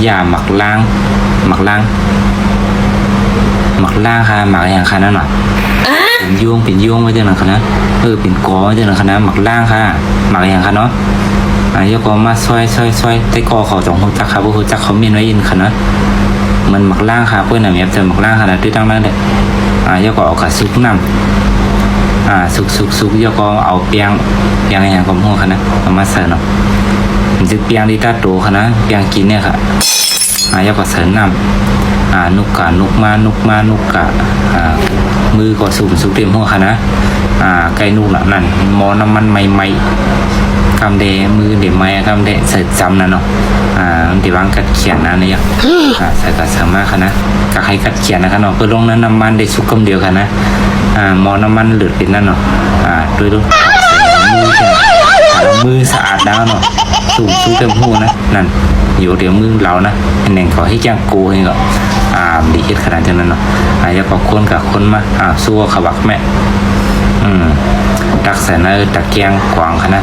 ยาหมักล่างหมักล่างหมักล่างค่ะหมักอย่างค่ะนั่นหน่อยเป็นยวงไว้เจ้าหนังคณะเป็นกอไว้เจ้าหนังคณะหมักล่างค่ะหมักอย่างค่ะเนาะยกก็มาซอยแต่กอเขาจงหูจักค่ะหูจักเขาเมียนไว้ยินค่ะนะมันหมักล่างค่ะเพื่อนน่ะมีจะหมักล่างค่ะนะที่ตั้งนั่นเด็กยกก็เอากระซุกน้ำสุกยกก็เอาเปียงอย่างกับหัวค่ะนะเอามาใส่เนาะมันจะเปียงที่ตาโตค่ะนะเปียงกินเนี่ยค่ะยกก็ใส่น้ำนุกกะมือก็สุกเต็มหัวค่ะนะไก่นุกนั่นหมอน้ำมันใหม่กำเดมือเดี๋ยวไม่กำเดใส่จำนั่นเนาะที่วางกัดเขียนนะเนี่ยใส่กระเสริมมากค่ะนะกะให้กัดเขียนนะครับเนาะเพื่อลงนั้นน้ำมันได้สุกกำเดียวค่ะนะหมอน้ำมันเหลือเป็นนั่นเนาะด้วยมือสะอาดแล้วเนาะสุกเต็มหัวนะนั่นอยู่เดี๋ยวมือเรานะเป็นหนึ่งขอให้แจ้งกูให้ก่อนดีคิดขนาดนั้นเนาะจะขอคนมาสู้ขวักแม่ตักใส่ในตะเกียงกวางค่ะนะ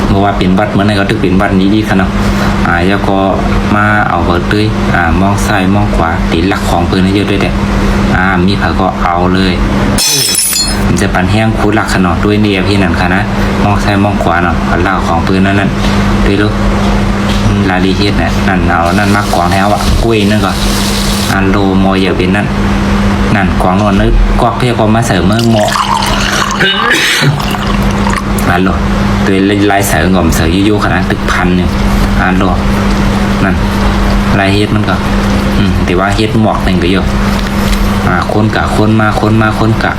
เมื่อว่าเป็นวัดเมื่อไหร่ก็ถึงเป็นวัดนี้ดีค่ะเนาะแล้วก็มาเอาเบอร์ตื้ยมองซ้ายมองขวาตีหลักของปืนให้เยอะด้วยเด็กมีผักก็เอาเลยมันจะปั่นแห้งคูดหลักขนาดด้วยเดียพี่นั่นค่ะนะมองซ้ายมองขวาเนาะหลักของปืนนั่นด้วยลูกลาดีเฮ็ดเนี่ยนั่นเอานั่นมากกวางแถวกุ้ยนั่นก่อนโลโมเยอะเป็นนั่นกวางนวลนึกกวักเพียกมาเสริมเมื่อเหมาะโลตัวลายเสริมงอมเสริมยุ่ขนาดตึกพันเนี่ยโลนั่นลายเฮ็ดมันก็แต่ว่าเฮ็ดหมอกหนึ่งก็เยอะคนกะคนมาคนกะ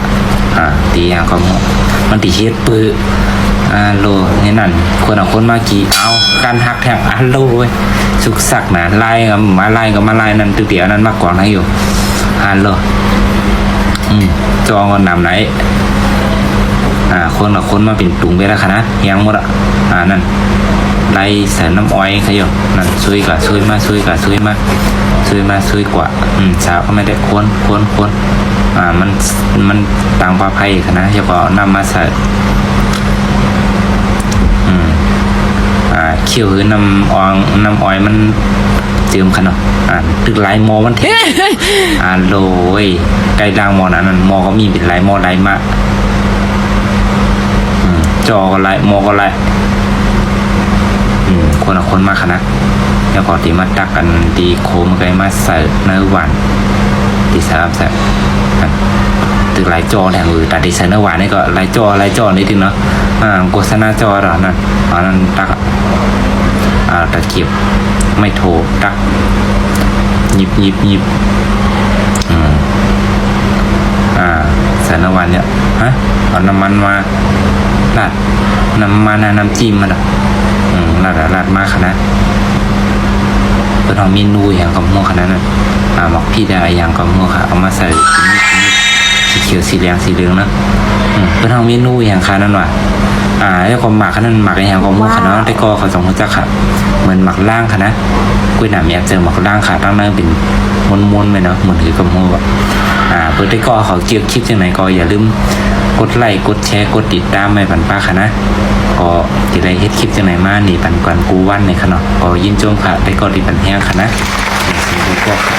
ตีอย่างก็มันตีเฮ็ดปื้โลนี่นั่นคนมากี่เอาการหักแทงโลเว้ยสุกสักนะไล่กับมาไล่นั่นตึกเดียวนั่นมากกว่าให้อยู่โลจองกันนำไหนคนมาเป็นตุงไปแล้วค่ะนะยังหมดนั่นไล่ใส่น้ำอ้อยขยมนั่นซุยมาซุยกว่าสาวก็ไม่ได้คนมันต่างปลาไผ่ค่ะนะจะก็นำมาใส่เขียวคือน้ำอ้อยมันเจิมขนาดตึกหลายมอมันเทโลยใกล้ดังมอนั้นมอก็มีเป็นหลายมอหลายมากจอก็หลายมอก็หลายคนมากขนาดแล้วก็ตีมาตักกันตีโคมไกมาใส่เนื้อหวานตีสลับใส่ตึกหลายจอแทงแต่ตีใส่เนื้อหวานนี่ก็หลายจอนิดนึงเนาะโฆษณาจอหรอนั่นตักตะเกียบไม่โถตักหยิบใส่น้ำมันเนี่ยเอาน้ำมันมาราดน้ำจิ้มมันราดมากขนาดเป็นของเมนูอย่างกับหัวขนาดนั้นหมักพี่ได้อย่างกับหัวค่ะเอามาใส่สีเขียวสีเหลืองนะเป็นของเมนูอย่างขนาดนั้นว่ะแล้วก็หมักนั่นหมักอย่างกับหัวขนาดแต่ก็เขาสองหัวจักค่ะเหมือนหมักล่างค่ะนะกุ้ยหนามอยากเจอหมักล่างค่ะตั้งนั่งเป็นม้วนๆไปเนาะเหมือนถือกับหัวเปิดได้ก็เขาเกี่ยวคลิปอย่างไหนก็อย่าลืมกดไลค์กดแชร์กดติดตามไม่ปันป้าค่ะนะก็จะได้เฮ็ดคลิปอย่างไหนมาหนีปันกวนกูวันในขนาดก็ยินจมค่ะได้ก็ดีปันแห้งค่ะนะก็ค่ะ